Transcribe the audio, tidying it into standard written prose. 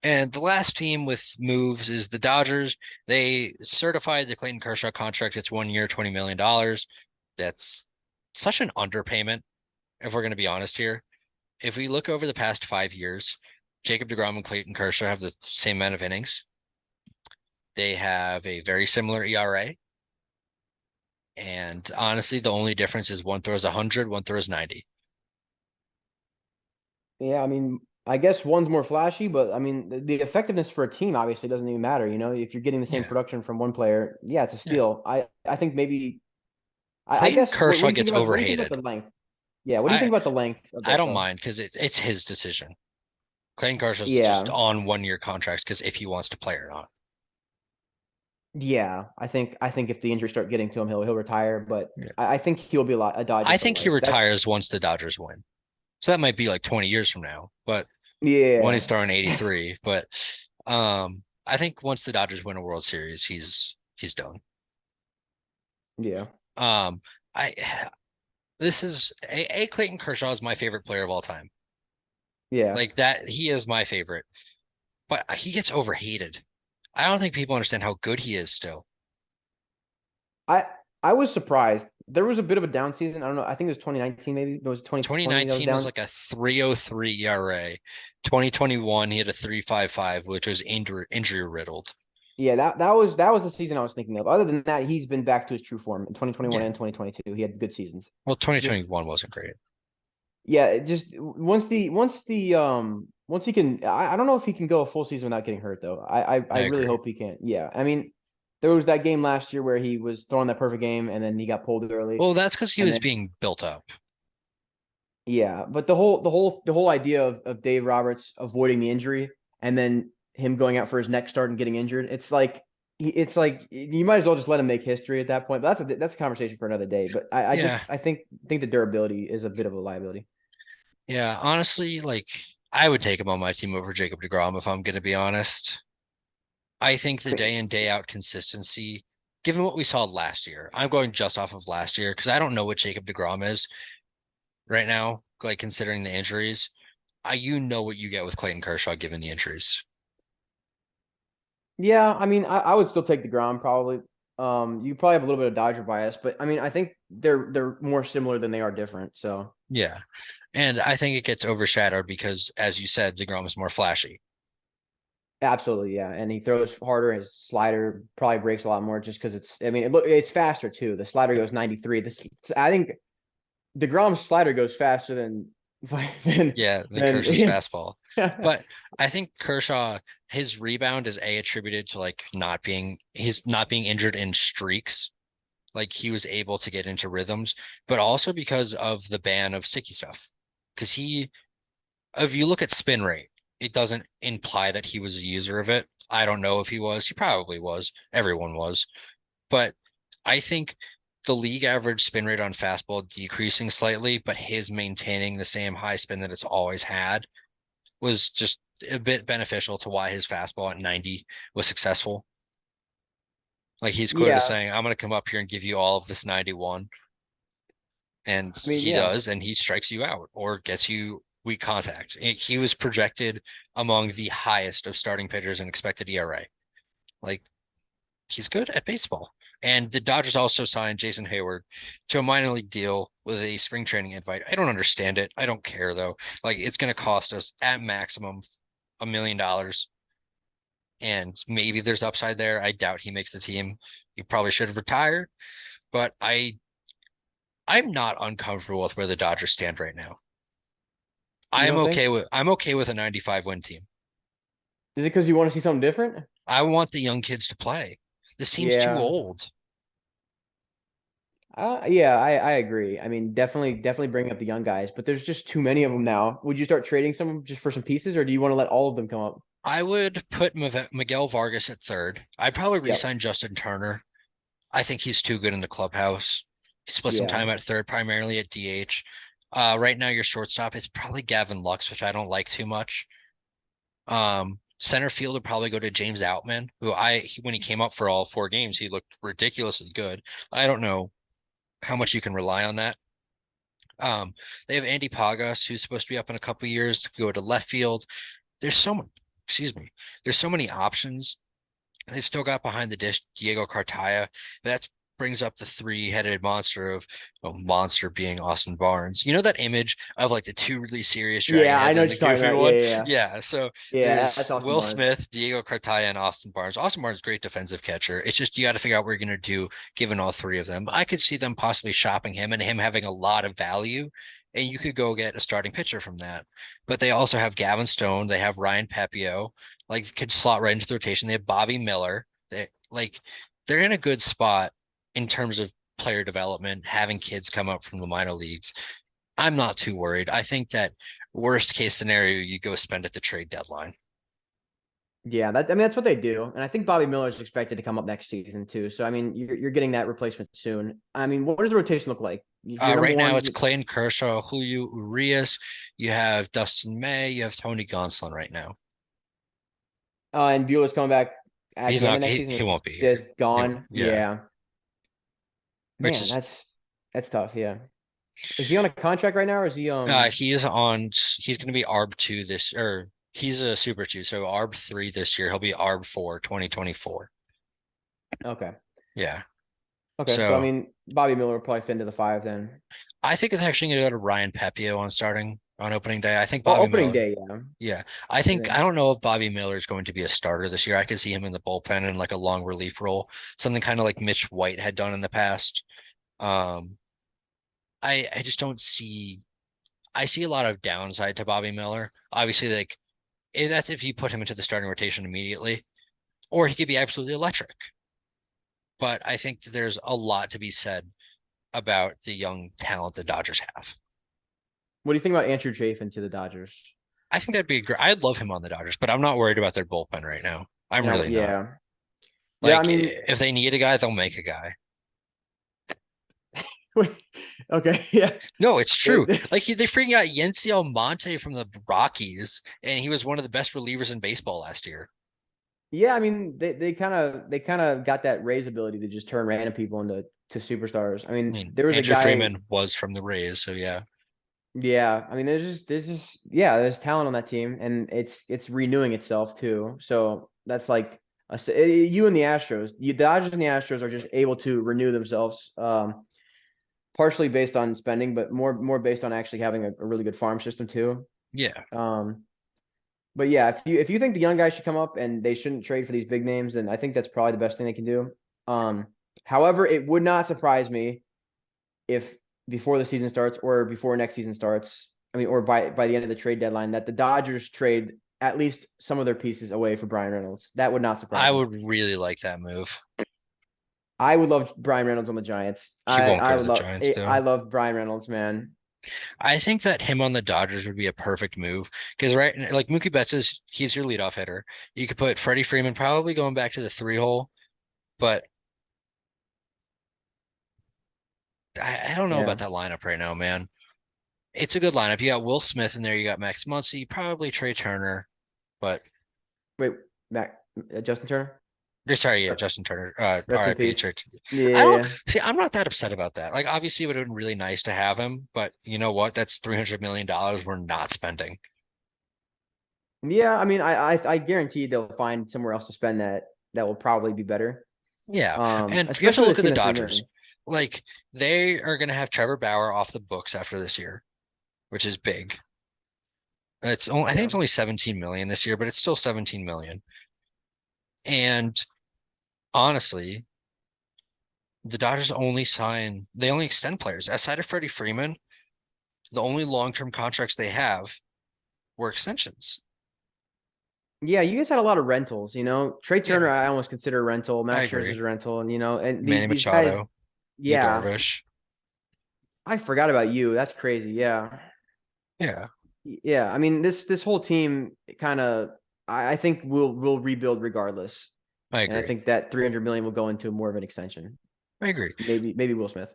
And the last team with moves is the Dodgers. They certified the Clayton Kershaw contract. It's 1 year, $20 million. That's such an underpayment, if we're going to be honest here. If we look over the past 5 years, Jacob deGrom and Clayton Kershaw have the same amount of innings. They have a very similar ERA. And honestly, the only difference is one throws 100, one throws 90. Yeah, I mean, I guess one's more flashy, but I mean, the effectiveness for a team obviously doesn't even matter. You know, if you're getting the same Yeah. production from one player, yeah, it's a Yeah. steal. I think maybe I Clayton guess what Kershaw do you think gets about overhated. the length? Yeah, what do you think I about the length of I it don't though? mind because it's his decision. Clayton Kershaw's just Yeah, on 1 year contracts because if he wants to play or not. yeah. I think if the injuries start getting to him, he'll retire. But Yeah. I think he'll be a Dodger I for think he life. That's retires once the Dodgers win. So that might be like 20 years from now, but when he's yeah, throwing 83. But I think once the Dodgers win a World Series, he's done. yeah, Um, I this is a Clayton Kershaw is my favorite player of all time. yeah. Like that, he is my favorite, but he gets overhated. I don't think people understand how good he is still. I I was surprised. There was a bit of a down season. I don't know. I think it was 2019, maybe it was 2020 that was 2019 was down. like a 303 ERA. 2021, he had a 3.55, which was injury riddled. Yeah, that was the season I was thinking of. Other than that, he's been back to his true form in 2021 Yeah. and 2022. He had good seasons. Well, Just 2021 wasn't great. yeah, just once he can I don't know if he can go a full season without getting hurt though. I I really agree. hope he can. Yeah. I mean, there was that game last year where he was throwing that perfect game and then he got pulled early. Well, that's because he And was then being built up. yeah, but the whole idea of Dave Roberts avoiding the injury and then him going out for his next start and getting injured, it's like you might as well just let him make history at that point. But that's a conversation for another day. But I Yeah. just I think the durability is a bit of a liability. Yeah. Honestly, like I would take him on my team over Jacob deGrom if I'm going to be honest. I think the I mean, day in, day out consistency, given what we saw last year, I'm going just off of last year because I don't know what Jacob deGrom is right now, like considering the injuries. You know what you get with Clayton Kershaw given the injuries. yeah, I mean, I would still take the ground probably. You probably have a little bit of Dodger bias, but I mean, I think they're more similar than they are different. So Yeah. And I think it gets overshadowed because, as you said, DeGrom is more flashy. absolutely, yeah. And he throws harder. His slider probably breaks a lot more just because it's. I mean, it's faster too. The slider Yeah. goes 93. I think DeGrom's slider goes faster than than Yeah, than than. Kershaw's fastball. But I think Kershaw, his rebound is attributed to like he's not being injured in streaks. Like he was able to get into rhythms, but also because of the ban of sticky stuff. Because if you look at spin rate, it doesn't imply that he was a user of it. I don't know if he was. He probably was. Everyone was. But I think the league average spin rate on fastball decreasing slightly, but his maintaining the same high spin that it's always had was just a bit beneficial to why his fastball at 90 was successful. Like he's quoted as Yeah, saying, I'm going to come up here and give you all of this 91. And I mean, he yeah, does, and he strikes you out or gets you weak contact. He was projected among the highest of starting pitchers in expected ERA. Like he's good at baseball. And the Dodgers also signed Jason Hayward to a minor league deal with a spring training invite. I don't understand it. I don't care though. Like it's going to cost us at maximum $1 million. And maybe there's upside there. I doubt he makes the team. He probably should have retired, but I'm not uncomfortable with where the Dodgers stand right now. you don't think? I'm okay with a 95 win team. Is it because you want to see something different? I want the young kids to play. This team's too Yeah, old. yeah, I agree. I mean, definitely bring up the young guys, but there's just too many of them now. Would you start trading some just for some pieces, or do you want to let all of them come up? I would put Miguel Vargas at third. I'd probably Yep. re-sign Justin Turner. I think he's too good in the clubhouse. He split some Yeah. time at third, primarily at DH. Right now, your shortstop is probably Gavin Lux, which I don't like too much. Center field would probably go to James Outman, when he came up for all 4 games, he looked ridiculously good. I don't know how much you can rely on that. They have Andy Pagas, who's supposed to be up in a couple years to go to left field. There's excuse me, there's so many options. They've still got behind the dish Diego Cartaya. That brings up the three-headed monster of a monster being Austin Barnes. You know that image of like the two really serious dragon Yeah, I heads know and what the you're talking goofy about. Yeah, one? yeah, yeah. Yeah. So Yeah, that's there's Austin Will Barnes. Smith, Diego Cartaya, and Austin Barnes. Austin Barnes, great defensive catcher. It's just you got to figure out what you're going to do given all three of them. I could see them possibly shopping him and him having a lot of value. And you could go get a starting pitcher from that. But they also have Gavin Stone. They have Ryan Pepio, like could slot right into the rotation. They have Bobby Miller. They like they're in a good spot in terms of player development, having kids come up from the minor leagues. I'm not too worried. I think that worst case scenario, you go spend at the trade deadline. Yeah, that I mean that's what they do, and I think Bobby Miller is expected to come up next season too. So I mean, you're getting that replacement soon. I mean, what does the rotation look like? If your number Right now, it's one, Clayton Kershaw, Julio Urias. You have Dustin May. You have Tony Gonsolin right now. and Bueller's coming back at He's the end of not. next He, season, he or won't be just here. gone. Yeah, Yeah, which man, is that's tough. Yeah, is he on a contract right now, or is he he's on. He's going to be ARB 2 this, or he's a Super 2, so ARB 3 this year. He'll be ARB 4 2024. okay? Yeah. Okay, so I So mean, Bobby Miller will probably fit into the five then. I think it's actually going to go to Ryan Pepio on starting on opening day. I think Oh, Bobby opening Miller. day, yeah. Yeah. And I then don't know if Bobby Miller is going to be a starter this year. I could see him in the bullpen in like a long relief role, something kind of like Mitch White had done in the past. Um, I just don't see I see a lot of downside to Bobby Miller. Obviously, like that's if you put him into the starting rotation immediately, or he could be absolutely electric. But I think that there's a lot to be said about the young talent the Dodgers have. what do you think about Andrew Chafin to the Dodgers? I think that'd be great. I'd love him on the Dodgers, but I'm not worried about their bullpen right now. I'm Yeah, really not. yeah, yeah. I Like, mean, if they need a guy, they'll make a guy. okay, yeah. No, it's true. They- Like, they freaking got Yency Almonte from the Rockies, and he was one of the best relievers in baseball last year. Yeah, I mean they kind of got that Rays ability to just turn random people into superstars. I I mean, mean, there was a Andrew guy, Freeman was from the Rays, so yeah. yeah. I mean, there's just yeah, there's talent on that team, and it's renewing itself too. So that's like you and the Astros, the Dodgers and the Astros are just able to renew themselves, partially based on spending, but more based on actually having a really good farm system too. Yeah, Um, But yeah, if you think the young guys should come up and they shouldn't trade for these big names, then I think that's probably the best thing they can do. Um, However, it would not surprise me if before the season starts or before next season starts, I mean, or by the end of the trade deadline, that the Dodgers trade at least some of their pieces away for Brian Reynolds. That would not I surprise me. would really like that move. I would love Brian Reynolds on the Giants. He I won't go I to would the love Giants, it. though. I love Brian Reynolds, man. I think that him on the Dodgers would be a perfect move because like Mookie Betts he's your leadoff hitter. You could put Freddie Freeman probably going back to the 3 hole, but I don't know about Yeah. that lineup right now, man. It's a good lineup. You got Will Smith in there. You got Max Muncy, probably Trey Turner, but Wait, Mac, Justin Turner, or sorry, yeah, Justin Turner. rest in RIP Trey. peace. I don't Yeah. see. I'm not that upset about that. Like, obviously, it would have been really nice to have him, but you know what? That's $300 million we're not spending. Yeah, I mean, I guarantee they'll find somewhere else to spend that that will probably be better. Yeah, and you have to Especially the look at team the that's Dodgers. renewing. Like, they are going to have Trevor Bauer off the books after this year, which is big. I think Yeah, it's only 17 million this year, but it's still 17 million. And honestly, the Dodgers they only extend players. Outside of Freddie Freeman, the only long-term contracts they have were extensions. yeah. You guys had a lot of rentals. Trey Turner, Yeah, I almost consider a rental. I Max agree. Scherzer's a rental, and and these Manny these guys. Machado, Yu Yeah, Darvish. I forgot about you. That's crazy. Yeah, Yeah, yeah. I mean, this whole team kind of. I think we'll rebuild regardless, I and I agree. think that 300 million will go into more of an extension. I agree. Maybe Will Smith.